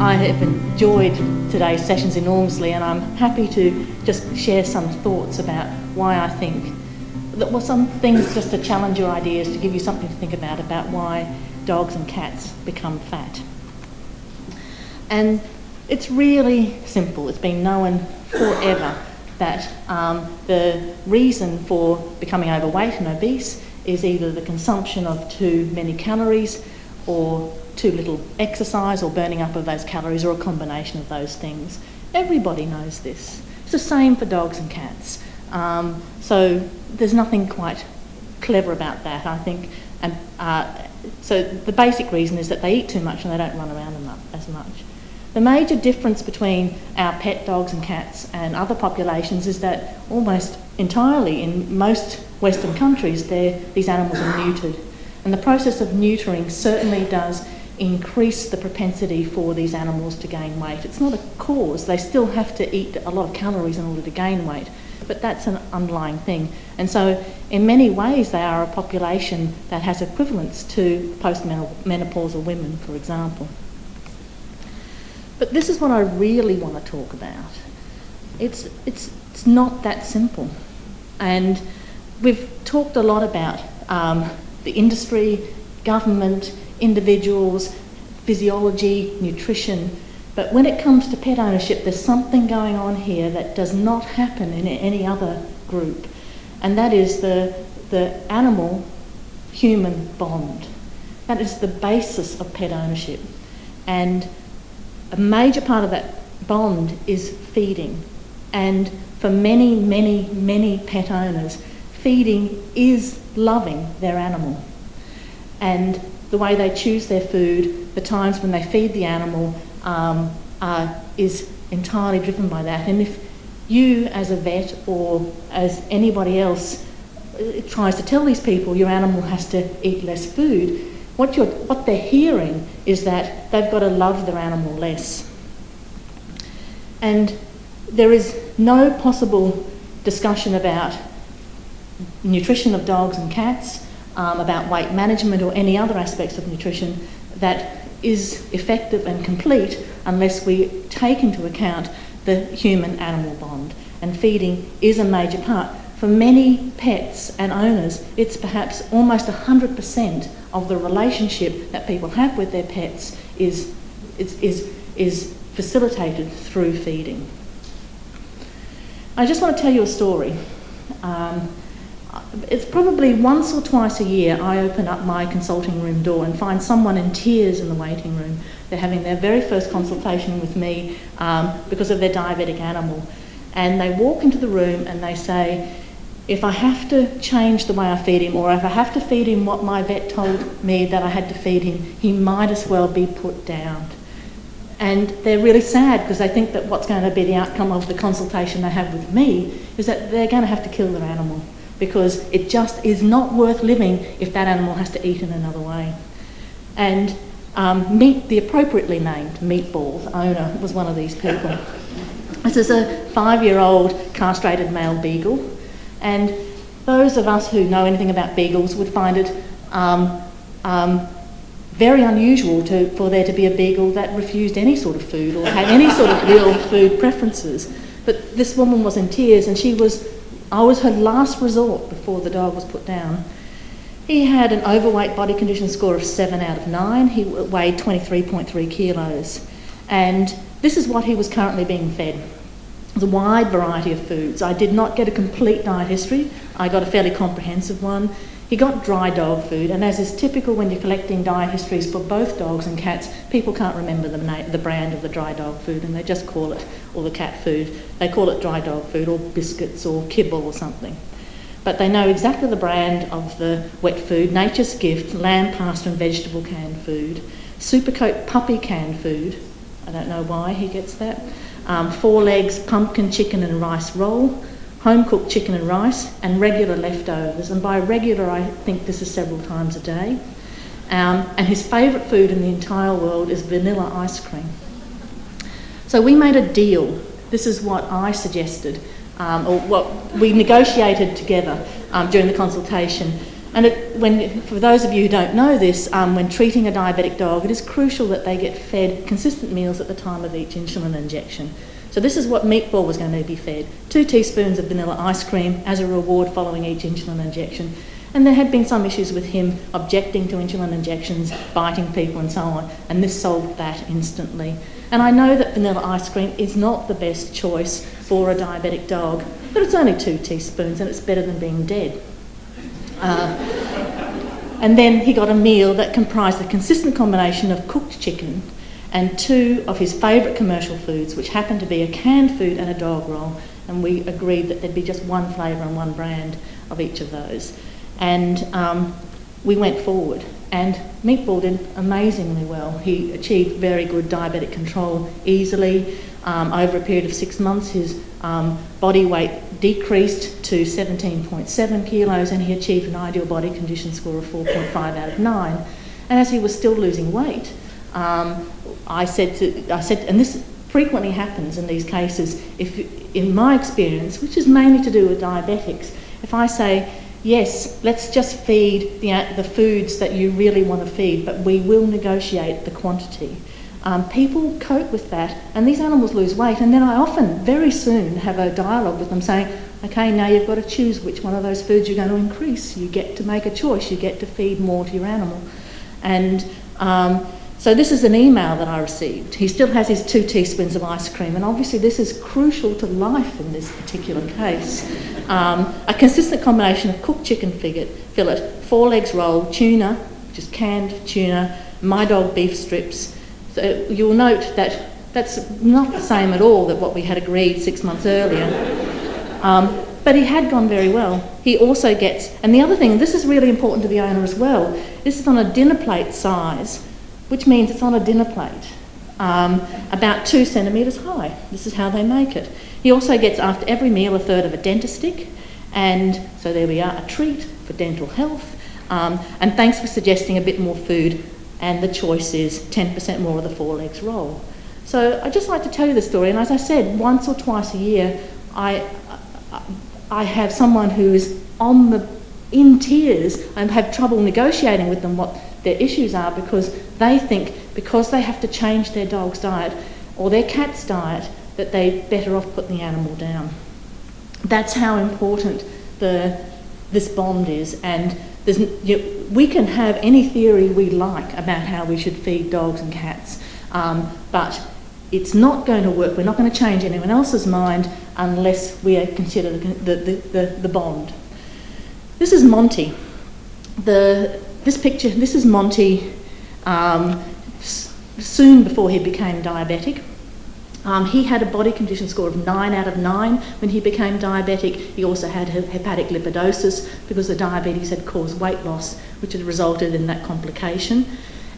I have enjoyed today's sessions enormously, and I'm happy to just share some thoughts about why I think that, well, some things just to challenge your ideas, to give you something to think about why dogs and cats become fat. And it's really simple. It's been known forever that the reason for becoming overweight and obese is either the consumption of too many calories or too little exercise or burning up of those calories, or a combination of those things. Everybody knows this. It's the same for dogs and cats. So there's nothing quite clever about that, I think. And so the basic reason is that they eat too much and they don't run around as much. The major difference between our pet dogs and cats and other populations is that almost entirely in most Western countries these animals are neutered. And the process of neutering certainly does increase the propensity for these animals to gain weight. It's not a cause. They still have to eat a lot of calories in order to gain weight, but that's an underlying thing. And so in many ways they are a population that has equivalence to postmenopausal women, for example. But this is what I really want to talk about. It's not that simple. And we've talked a lot about the industry, government, individuals, physiology, nutrition, but when it comes to pet ownership, there's something going on here that does not happen in any other group, and that is the animal-human bond. That is the basis of pet ownership, and a major part of that bond is feeding. And for many, many, many pet owners, feeding is loving their animal. And the way they choose their food, the times when they feed the animal is entirely driven by that. And if you as a vet or as anybody else tries to tell these people your animal has to eat less food, what they're hearing is that they've got to love their animal less. And there is no possible discussion about nutrition of dogs and cats, about weight management or any other aspects of nutrition that is effective and complete unless we take into account the human-animal bond. And feeding is a major part. For many pets and owners, it's perhaps almost 100% of the relationship that people have with their pets is facilitated through feeding. I just want to tell you a story. It's probably once or twice a year I open up my consulting room door and find someone in tears in the waiting room. They're having their very first consultation with me because of their diabetic animal. And they walk into the room and they say, if I have to change the way I feed him, or if I have to feed him what my vet told me that I had to feed him, he might as well be put down. And they're really sad because they think that what's going to be the outcome of the consultation they have with me is that they're going to have to kill their animal, because it just is not worth living if that animal has to eat in another way. And Meat, the appropriately named Meatball's owner, was one of these people. This is a 5-year-old castrated male beagle, and those of us who know anything about beagles would find it very unusual for there to be a beagle that refused any sort of food or had any sort of real food preferences. But this woman was in tears, and I was her last resort before the dog was put down. He had an overweight body condition score of 7 out of 9. He weighed 23.3 kilos. And this is what he was currently being fed. The wide variety of foods. I did not get a complete diet history. I got a fairly comprehensive one. He got dry dog food, and as is typical when you're collecting diet histories for both dogs and cats, people can't remember the brand of the dry dog food, and they just call it, or the cat food, they call it dry dog food or biscuits or kibble or something. But they know exactly the brand of the wet food: Nature's Gift, lamb pasta and vegetable canned food, Supercoat puppy canned food, I don't know why he gets that, 4 legs pumpkin chicken and rice roll, home-cooked chicken and rice, and regular leftovers. And by regular, I think this is several times a day. And his favourite food in the entire world is vanilla ice cream. So we made a deal. This is what I suggested, or what we negotiated together during the consultation. And for those of you who don't know this, when treating a diabetic dog, it is crucial that they get fed consistent meals at the time of each insulin injection. So this is what Meatball was going to be fed: 2 teaspoons of vanilla ice cream as a reward following each insulin injection. And there had been some issues with him objecting to insulin injections, biting people and so on, and this solved that instantly. And I know that vanilla ice cream is not the best choice for a diabetic dog, but it's only 2 teaspoons and it's better than being dead. And then he got a meal that comprised a consistent combination of cooked chicken and 2 of his favourite commercial foods, which happened to be a canned food and a dog roll, and we agreed that there'd be just one flavour and one brand of each of those. And we went forward, and Meatball did amazingly well. He achieved very good diabetic control easily. Over a period of 6 months, his body weight decreased to 17.7 kilos, and he achieved an ideal body condition score of 4.5 out of 9. And as he was still losing weight, I said, and this frequently happens in these cases, in my experience, which is mainly to do with diabetics, if I say, yes, let's just feed the foods that you really want to feed, but we will negotiate the quantity. People cope with that, and these animals lose weight, and then I often, very soon, have a dialogue with them saying, okay, now you've got to choose which one of those foods you're going to increase. You get to make a choice. You get to feed more to your animal. And so this is an email that I received. He still has his 2 teaspoons of ice cream, and obviously this is crucial to life in this particular case. A consistent combination of cooked chicken fillet, 4 legs roll, tuna, which is canned tuna, my dog beef strips. So you'll note that that's not the same at all that what we had agreed 6 months earlier. But he had gone very well. He also gets, and the other thing, this is really important to the owner as well, this is on a dinner plate size, which means it's on a dinner plate, about 2 centimetres high. This is how they make it. He also gets, after every meal, a third of a Dentistick, and so there we are, a treat for dental health. And thanks for suggesting a bit more food, and the choice is 10% more of the 4 legs roll. So I'd just like to tell you the story, and as I said, once or twice a year, I have someone who is in tears and have trouble negotiating with them what their issues are, because they think because they have to change their dog's diet or their cat's diet that they're better off putting the animal down. That's how important this bond is, and we can have any theory we like about how we should feed dogs and cats, but it's not going to work. We're not going to change anyone else's mind unless we consider the bond. This is Monty. This picture, this is Monty soon before he became diabetic. He had a body condition score of 9 out of 9 when he became diabetic. He also had hepatic lipidosis because the diabetes had caused weight loss, which had resulted in that complication.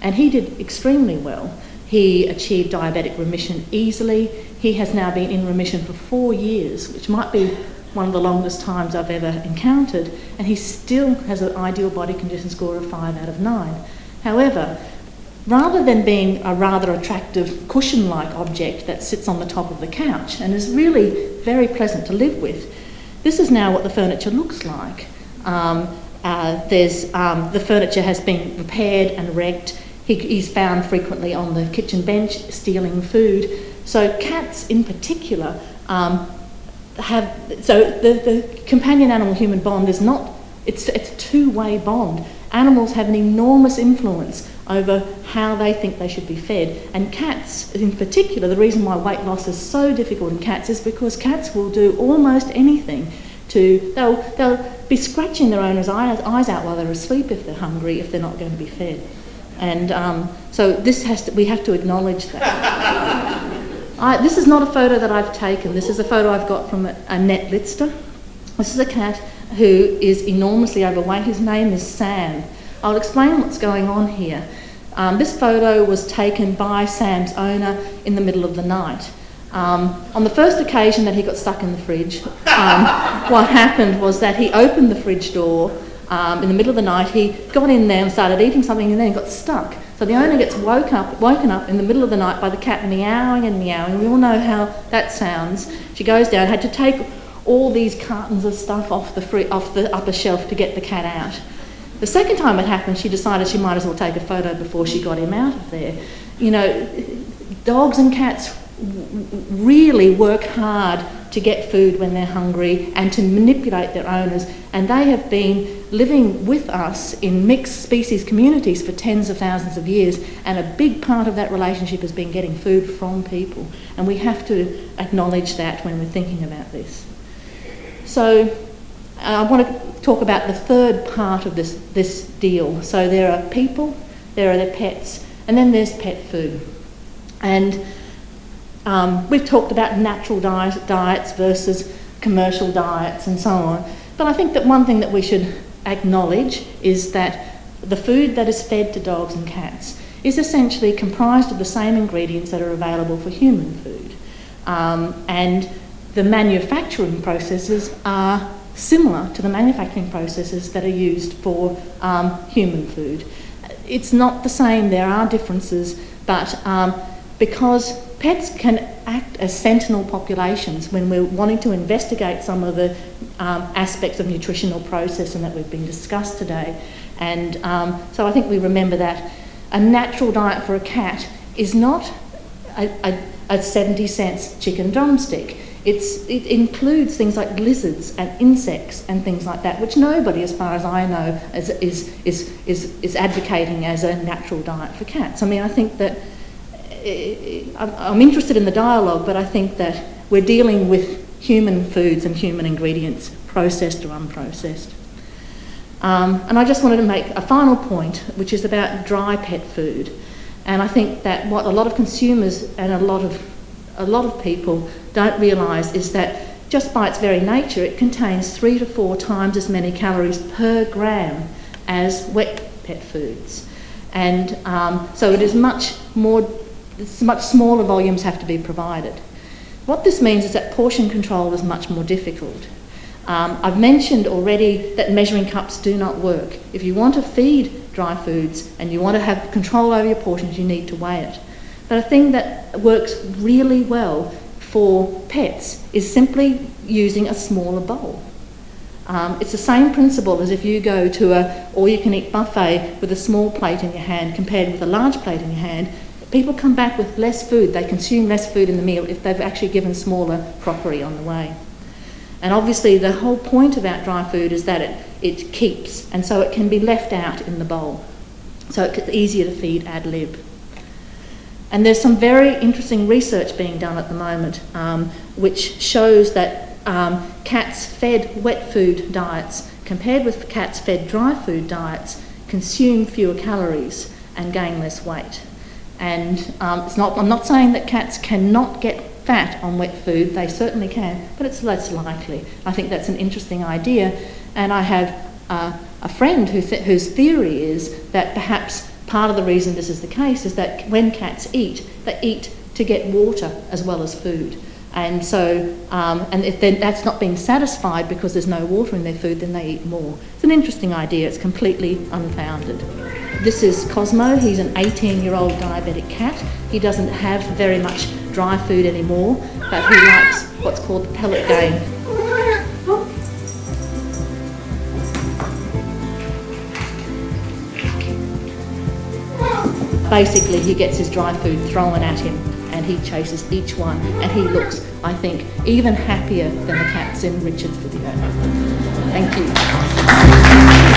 And he did extremely well. He achieved diabetic remission easily. He has now been in remission for 4 years, which might be one of the longest times I've ever encountered, and he still has an ideal body condition score of 5 out of 9. However, rather than being a rather attractive cushion-like object that sits on the top of the couch and is really very pleasant to live with, this is now what the furniture looks like. The furniture has been repaired and wrecked. He's found frequently on the kitchen bench stealing food. So cats in particular the companion animal-human bond is not, it's a two-way bond. Animals have an enormous influence over how they think they should be fed. And cats in particular, the reason why weight loss is so difficult in cats is because cats will do almost anything they'll be scratching their owner's eyes out while they're asleep if they're hungry, if they're not going to be fed. And so we have to acknowledge that. This is not a photo that I've taken. This is a photo I've got from Annette Litster. This is a cat who is enormously overweight. His name is Sam. I'll explain what's going on here. This photo was taken by Sam's owner in the middle of the night. On the first occasion that he got stuck in the fridge, what happened was that he opened the fridge door in the middle of the night. He got in there and started eating something, and then he got stuck. So the owner gets woken up in the middle of the night by the cat meowing and meowing. We all know how that sounds. She goes down, had to take all these cartons of stuff off the upper shelf to get the cat out. The second time it happened, she decided she might as well take a photo before she got him out of there. You know, dogs and cats really work hard to get food when they're hungry and to manipulate their owners, and they have been living with us in mixed species communities for tens of thousands of years, and a big part of that relationship has been getting food from people, and we have to acknowledge that when we're thinking about this. So I want to talk about the third part of this deal. So there are people, there are their pets, and then there's pet food. And we've talked about natural diets versus commercial diets and so on. But I think that one thing that we should acknowledge is that the food that is fed to dogs and cats is essentially comprised of the same ingredients that are available for human food. And the manufacturing processes are similar to the manufacturing processes that are used for human food. It's not the same, there are differences, but because pets can act as sentinel populations when we're wanting to investigate some of the aspects of nutritional processing that we've been discussed today. And so I think we remember that a natural diet for a cat is not a 70 cents chicken drumstick. It includes things like lizards and insects and things like that, which nobody, as far as I know, is advocating as a natural diet for cats. I mean, I think that I'm interested in the dialogue, but I think that we're dealing with human foods and human ingredients, processed or unprocessed. And I just wanted to make a final point, which is about dry pet food. And I think that what a lot of consumers and a lot of people don't realise is that just by its very nature, it contains 3 to 4 times as many calories per gram as wet pet foods. And so it is much smaller volumes have to be provided. What this means is that portion control is much more difficult. I've mentioned already that measuring cups do not work. If you want to feed dry foods and you want to have control over your portions, you need to weigh it. But a thing that works really well for pets is simply using a smaller bowl. It's the same principle as if you go to a all-you-can-eat buffet with a small plate in your hand compared with a large plate in your hand. People come back with less food. They consume less food in the meal if they've actually given smaller crockery on the way. And obviously the whole point about dry food is that it keeps, and so it can be left out in the bowl. So it's easier to feed ad lib. And there's some very interesting research being done at the moment which shows that cats fed wet food diets compared with cats fed dry food diets consume fewer calories and gain less weight. And I'm not saying that cats cannot get fat on wet food, they certainly can, but it's less likely. I think that's an interesting idea, and I have a friend whose theory is that perhaps part of the reason this is the case is that when cats eat, they eat to get water as well as food. And so, and if then that's not being satisfied because there's no water in their food, then they eat more. It's an interesting idea, it's completely unfounded. This is Cosmo, he's an 18-year-old diabetic cat. He doesn't have very much dry food anymore, but he likes what's called the pellet game. Basically, he gets his dry food thrown at him and he chases each one, and he looks, I think, even happier than the cats in Richard's video. Thank you.